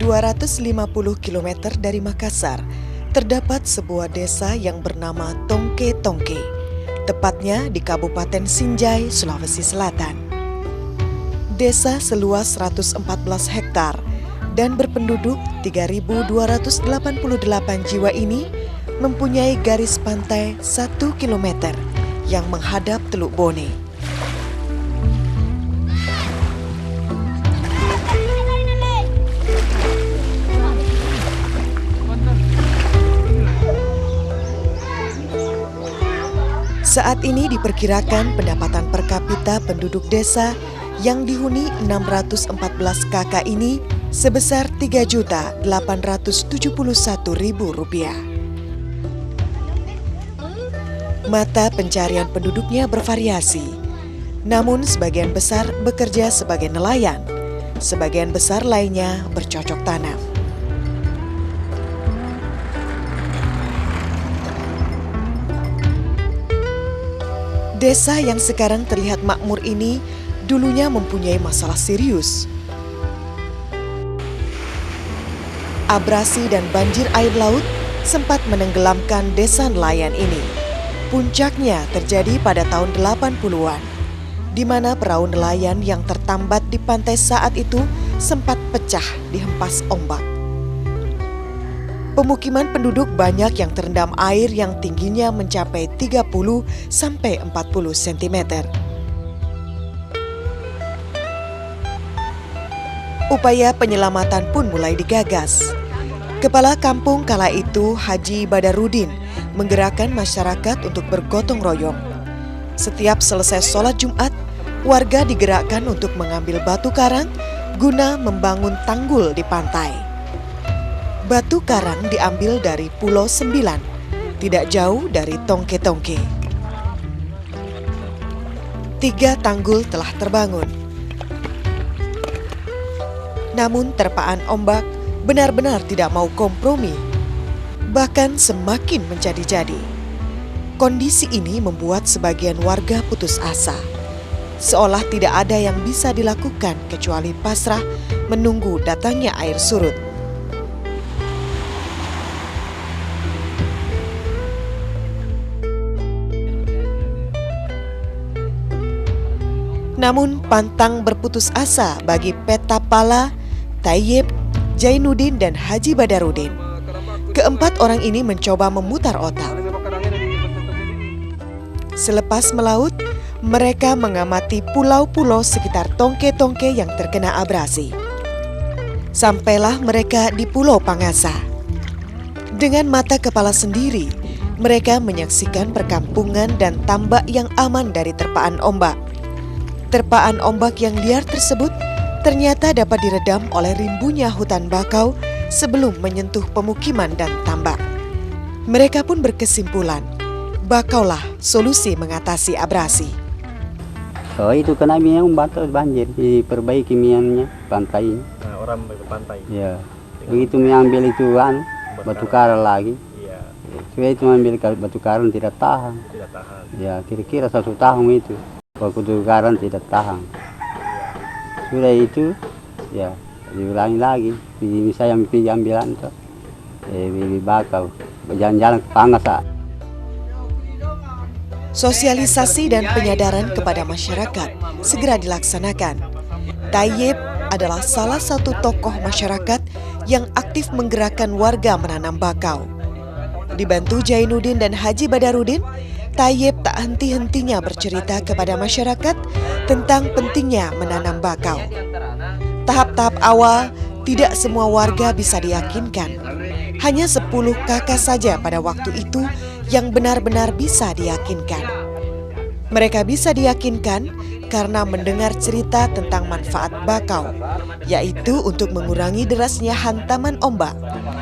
250 km dari Makassar, terdapat sebuah desa yang bernama Tongke Tongke, tepatnya di Kabupaten Sinjai, Sulawesi Selatan. Desa seluas 114 hektar dan berpenduduk 3.288 jiwa ini mempunyai garis pantai 1 km yang menghadap Teluk Bone. Saat ini diperkirakan pendapatan per kapita penduduk desa yang dihuni 614 kakak ini sebesar Rp3.871.000. Mata pencarian penduduknya bervariasi, namun sebagian besar bekerja sebagai nelayan, sebagian besar lainnya bercocok tanam. Desa yang sekarang terlihat makmur ini dulunya mempunyai masalah serius. Abrasi dan banjir air laut sempat menenggelamkan desa nelayan ini. Puncaknya terjadi pada tahun 80-an, di mana perahu nelayan yang tertambat di pantai saat itu sempat pecah dihempas ombak. Pemukiman penduduk banyak yang terendam air yang tingginya mencapai 30 sampai 40 cm. Upaya penyelamatan pun mulai digagas. Kepala kampung kala itu, Haji Badarudin, menggerakkan masyarakat untuk bergotong royong. Setiap selesai sholat Jumat, warga digerakkan untuk mengambil batu karang guna membangun tanggul di pantai. Batu karang diambil dari Pulau Sembilan, tidak jauh dari Tongke Tongke. 3 tanggul telah terbangun. Namun terpaan ombak benar-benar tidak mau kompromi, bahkan semakin menjadi-jadi. Kondisi ini membuat sebagian warga putus asa, seolah tidak ada yang bisa dilakukan kecuali pasrah menunggu datangnya air surut. Namun pantang berputus asa bagi Petapala, Tayyip, Jainuddin dan Haji Badarudin. Keempat orang ini mencoba memutar otak. Selepas melaut, mereka mengamati pulau-pulau sekitar Tongke Tongke yang terkena abrasi. Sampailah mereka di Pulau Pangasa. Dengan mata kepala sendiri, mereka menyaksikan perkampungan dan tambak yang aman dari terpaan ombak. Terpaan ombak yang liar tersebut ternyata dapat diredam oleh rimbunya hutan bakau sebelum menyentuh pemukiman dan tambak. Mereka pun berkesimpulan, bakaulah solusi mengatasi abrasi. Oh, itu kena yang membantu banjir, diperbaiki miannya pantai ini. Nah, orang ke pantai. Ya, begitu mengambil itu batu karang lagi. Iya. Saya itu mengambil batu karang tidak tahan. Tidak tahan. Ya, kira-kira 1 tahun itu. Batu karang tidak tahan. Sudah itu, ya diulangi lagi. Saya pergi ambilan itu, bakau, berjalan-jalan ke Pangasa. Sosialisasi dan penyadaran kepada masyarakat segera dilaksanakan. Tayyip adalah salah satu tokoh masyarakat yang aktif menggerakkan warga menanam bakau. Dibantu Jainuddin dan Haji Badarudin, Tayyip tak henti-hentinya bercerita kepada masyarakat tentang pentingnya menanam bakau. Tahap-tahap awal, tidak semua warga bisa diyakinkan. Hanya 10 kakak saja pada waktu itu yang benar-benar bisa diyakinkan. Mereka bisa diyakinkan karena mendengar cerita tentang manfaat bakau, yaitu untuk mengurangi derasnya hantaman ombak,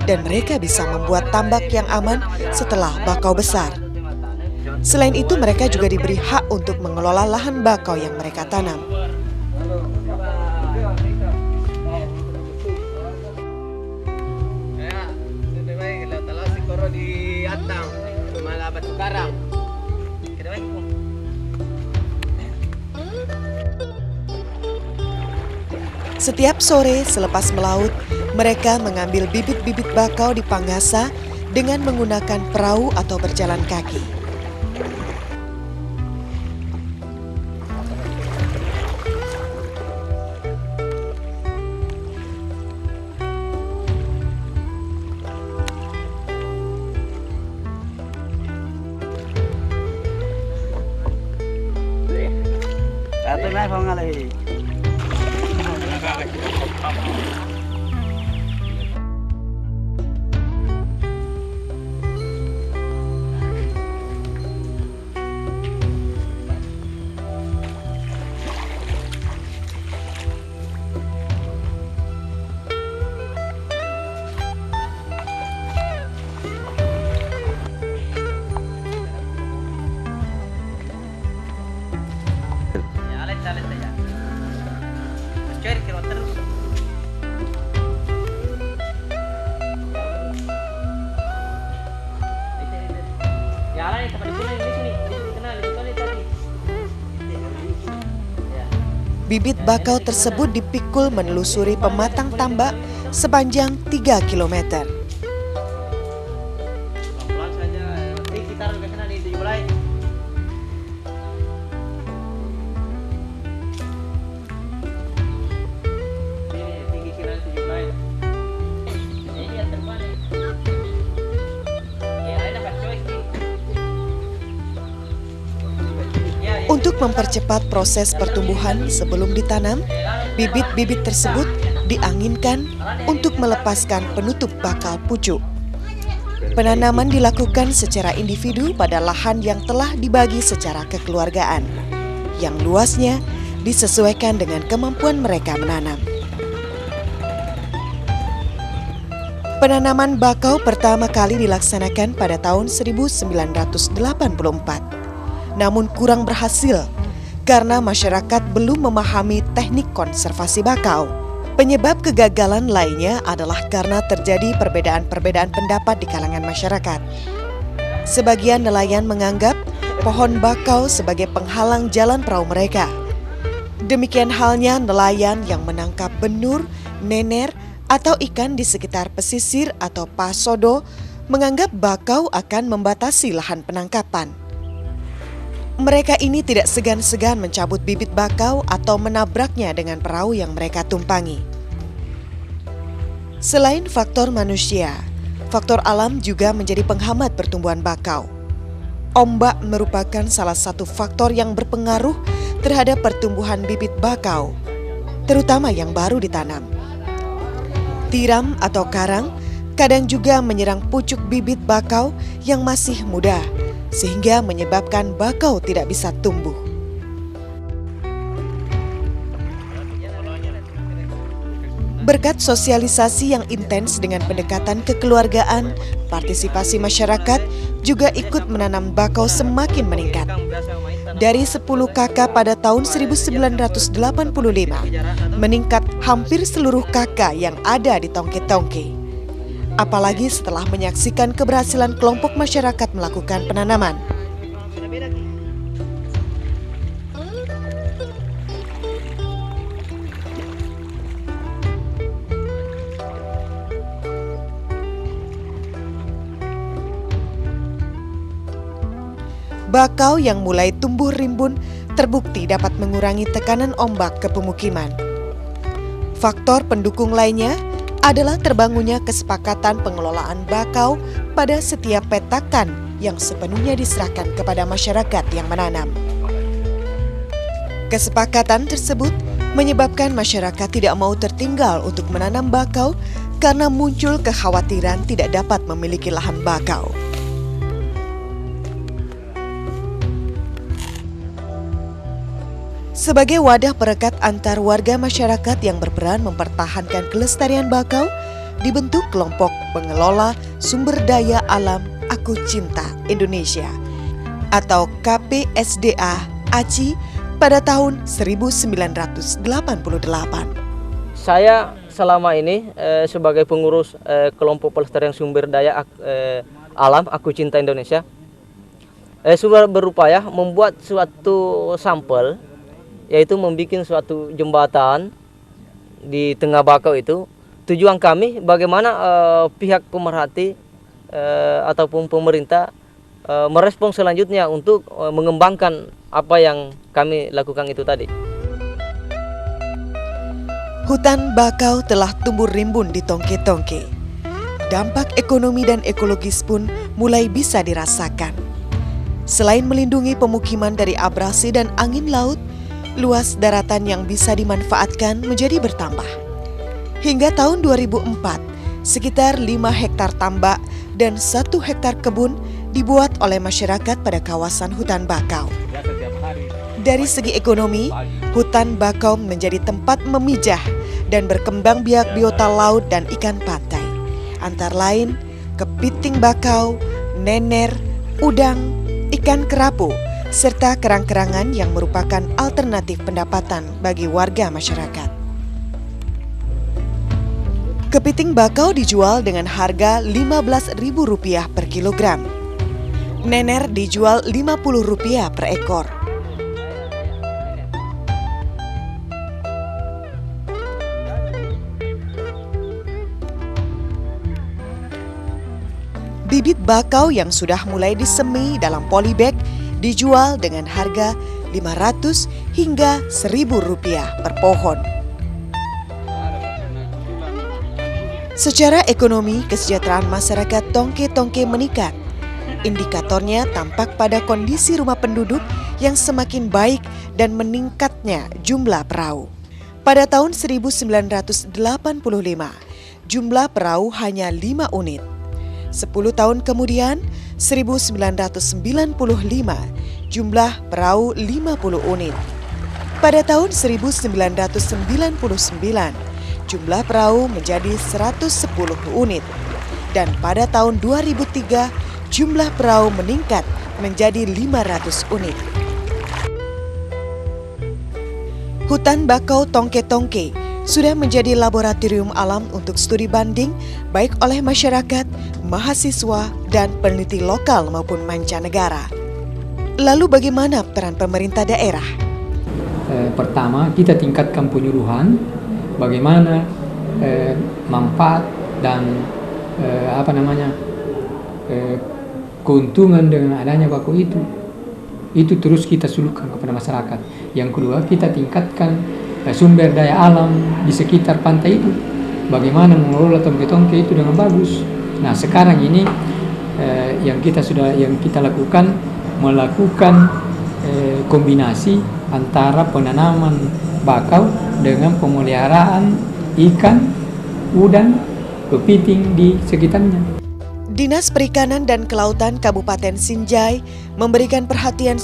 dan mereka bisa membuat tambak yang aman setelah bakau besar. Selain itu, mereka juga diberi hak untuk mengelola lahan bakau yang mereka tanam. Setiap sore selepas melaut, Mereka mengambil bibit-bibit bakau di Pangasa dengan menggunakan perahu atau berjalan kaki. Bibit bakau tersebut dipikul menelusuri pematang tambak sepanjang 3 km. Untuk mempercepat proses pertumbuhan sebelum ditanam, bibit-bibit tersebut dianginkan untuk melepaskan penutup bakal pucuk. Penanaman dilakukan secara individu pada lahan yang telah dibagi secara kekeluargaan, yang luasnya disesuaikan dengan kemampuan mereka menanam. Penanaman bakau pertama kali dilaksanakan pada tahun 1984. Namun kurang berhasil karena masyarakat belum memahami teknik konservasi bakau. Penyebab kegagalan lainnya adalah karena terjadi perbedaan-perbedaan pendapat di kalangan masyarakat. Sebagian nelayan menganggap pohon bakau sebagai penghalang jalan perahu mereka. Demikian halnya nelayan yang menangkap benur, nener, atau ikan di sekitar pesisir atau pasodo menganggap bakau akan membatasi lahan penangkapan. Mereka ini tidak segan-segan mencabut bibit bakau atau menabraknya dengan perahu yang mereka tumpangi. Selain faktor manusia, faktor alam juga menjadi penghambat pertumbuhan bakau. Ombak merupakan salah satu faktor yang berpengaruh terhadap pertumbuhan bibit bakau, terutama yang baru ditanam. Tiram atau karang kadang juga menyerang pucuk bibit bakau yang masih muda, sehingga menyebabkan bakau tidak bisa tumbuh. Berkat sosialisasi yang intens dengan pendekatan kekeluargaan, partisipasi masyarakat juga ikut menanam bakau semakin meningkat. Dari 10 kakak pada tahun 1985, meningkat hampir seluruh kakak yang ada di tongke-tongke. Apalagi setelah menyaksikan keberhasilan kelompok masyarakat melakukan penanaman. Bakau yang mulai tumbuh rimbun terbukti dapat mengurangi tekanan ombak ke pemukiman. Faktor pendukung lainnya adalah terbangunnya kesepakatan pengelolaan bakau pada setiap petakan yang sepenuhnya diserahkan kepada masyarakat yang menanam. Kesepakatan tersebut menyebabkan masyarakat tidak mau tertinggal untuk menanam bakau karena muncul kekhawatiran tidak dapat memiliki lahan bakau. Sebagai wadah perekat antar warga masyarakat yang berperan mempertahankan kelestarian bakau, dibentuk kelompok pengelola sumber daya alam Aku Cinta Indonesia atau KPSDA ACI pada tahun 1988. Saya selama ini sebagai pengurus kelompok pelestarian sumber daya alam Aku Cinta Indonesia sudah berupaya membuat suatu sampel, yaitu membuat suatu jembatan di tengah bakau itu tujuan kami bagaimana pihak pemerhati ataupun pemerintah merespons selanjutnya untuk mengembangkan apa yang kami lakukan itu tadi. Hutan bakau telah tumbuh rimbun di Tongke-Tongke. Dampak ekonomi dan ekologis pun mulai bisa dirasakan. Selain melindungi pemukiman dari abrasi dan angin laut, luas daratan yang bisa dimanfaatkan menjadi bertambah. Hingga tahun 2004, sekitar 5 hektar tambak dan 1 hektar kebun dibuat oleh masyarakat pada kawasan hutan bakau. Dari segi ekonomi, hutan bakau menjadi tempat memijah dan berkembang biak biota laut dan ikan pantai. Antara lain, kepiting bakau, nener, udang, ikan kerapu, serta kerang-kerangan yang merupakan alternatif pendapatan bagi warga masyarakat. Kepiting bakau dijual dengan harga Rp15.000 per kilogram. Nener dijual Rp50 per ekor. Bibit bakau yang sudah mulai disemi dalam polybag dijual dengan harga Rp500 hingga Rp1.000 per pohon. Secara ekonomi, kesejahteraan masyarakat Tongke-Tongke meningkat. Indikatornya tampak pada kondisi rumah penduduk yang semakin baik dan meningkatnya jumlah perahu. Pada tahun 1985, jumlah perahu hanya 5 unit. 10 tahun kemudian, 1995, jumlah perahu 50 unit. Pada tahun 1999, jumlah perahu menjadi 110 unit. Dan pada tahun 2003, jumlah perahu meningkat menjadi 500 unit. Hutan bakau Tongke-Tongke sudah menjadi laboratorium alam untuk studi banding baik oleh masyarakat, mahasiswa, dan peneliti lokal maupun mancanegara. Lalu bagaimana peran pemerintah daerah? Pertama, kita tingkatkan penyuluhan bagaimana manfaat dan keuntungan dengan adanya bakau itu terus kita suluhkan kepada masyarakat. Yang kedua, kita tingkatkan sumber daya alam di sekitar pantai itu, bagaimana mengelola tongke-tongke itu dengan bagus. Nah, sekarang ini yang kita lakukan melakukan kombinasi antara penanaman bakau dengan pemeliharaan ikan, udang, kepiting di sekitarnya. Dinas Perikanan dan Kelautan Kabupaten Sinjai memberikan perhatian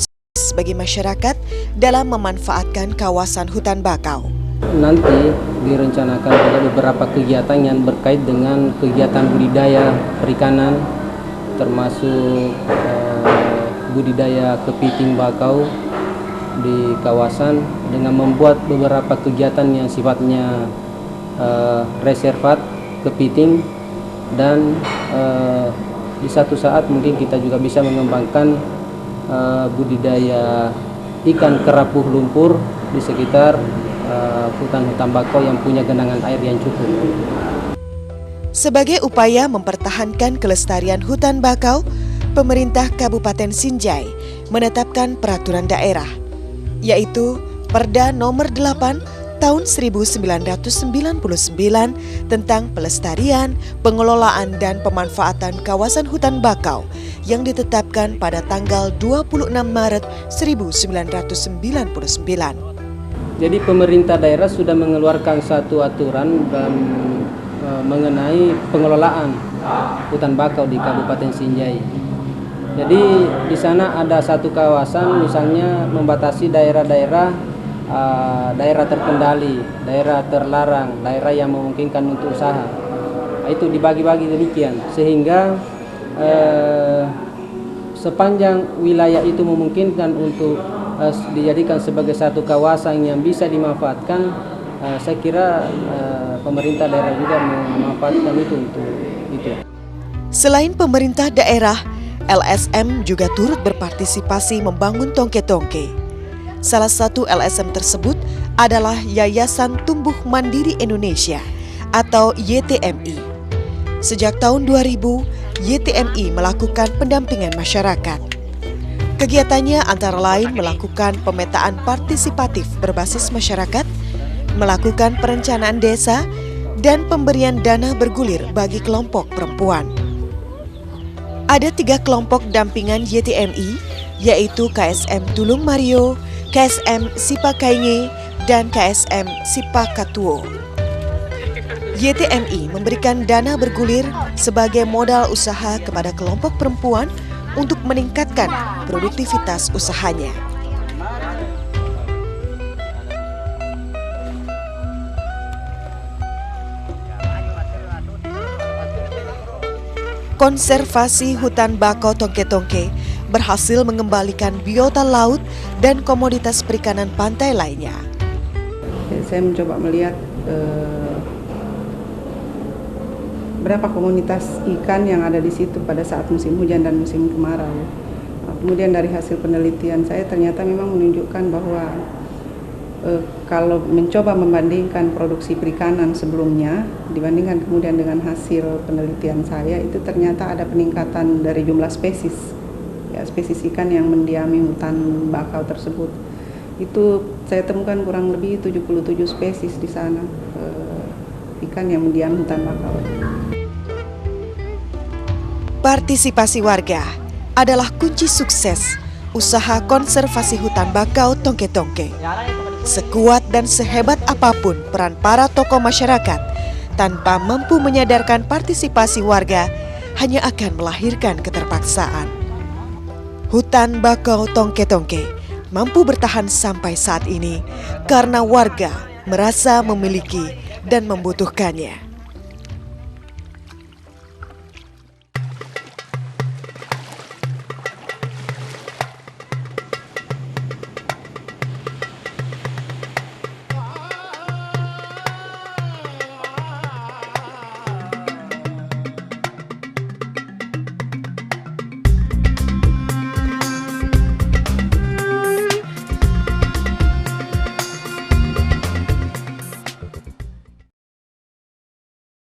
bagi masyarakat dalam memanfaatkan kawasan hutan bakau. Nanti direncanakan ada beberapa kegiatan yang berkait dengan kegiatan budidaya perikanan, termasuk budidaya kepiting bakau di kawasan dengan membuat beberapa kegiatan yang sifatnya reservat kepiting, dan di satu saat mungkin kita juga bisa mengembangkan budidaya ikan kerapu lumpur di sekitar hutan-hutan bakau yang punya genangan air yang cukup. Sebagai upaya mempertahankan kelestarian hutan bakau, pemerintah Kabupaten Sinjai menetapkan peraturan daerah, yaitu Perda Nomor 8 Tahun 1999 tentang pelestarian, pengelolaan, dan pemanfaatan kawasan hutan bakau yang ditetapkan pada tanggal 26 Maret 1999. Jadi pemerintah daerah sudah mengeluarkan satu aturan mengenai pengelolaan hutan bakau di Kabupaten Sinjai. Jadi di sana ada satu kawasan, misalnya membatasi daerah-daerah terkendali, daerah terlarang, daerah yang memungkinkan untuk usaha. Itu dibagi-bagi demikian, sehingga sepanjang wilayah itu memungkinkan untuk dijadikan sebagai satu kawasan yang bisa dimanfaatkan, saya kira pemerintah daerah juga memanfaatkan itu. Selain pemerintah daerah, LSM juga turut berpartisipasi membangun tongke-tongke. Salah satu LSM tersebut adalah Yayasan Tumbuh Mandiri Indonesia atau YTMI. Sejak tahun 2000, YTMI melakukan pendampingan masyarakat. Kegiatannya antara lain melakukan pemetaan partisipatif berbasis masyarakat, melakukan perencanaan desa, dan pemberian dana bergulir bagi kelompok perempuan. Ada 3 kelompok dampingan YTMI, yaitu KSM Tulung Mario, KSM Sipa Kainge, dan KSM Sipa Katuo. YTMI memberikan dana bergulir sebagai modal usaha kepada kelompok perempuan untuk meningkatkan produktivitas usahanya. Konservasi hutan bakau Tongke-Tongke berhasil mengembalikan biota laut dan komoditas perikanan pantai lainnya. Saya mencoba melihat berapa komunitas ikan yang ada di situ pada saat musim hujan dan musim kemarau. Kemudian dari hasil penelitian saya ternyata memang menunjukkan bahwa kalau mencoba membandingkan produksi perikanan sebelumnya dibandingkan kemudian dengan hasil penelitian saya, itu ternyata ada peningkatan dari jumlah spesies, ya, spesies ikan yang mendiami hutan bakau tersebut. Itu saya temukan kurang lebih 77 spesies di sana, ikan yang mendiami hutan bakau. Partisipasi warga adalah kunci sukses usaha konservasi hutan bakau Tongke-Tongke. Sekuat dan sehebat apapun peran para tokoh masyarakat, tanpa mampu menyadarkan partisipasi warga, hanya akan melahirkan keterpaksaan. Hutan bakau Tongke-Tongke mampu bertahan sampai saat ini karena warga merasa memiliki dan membutuhkannya.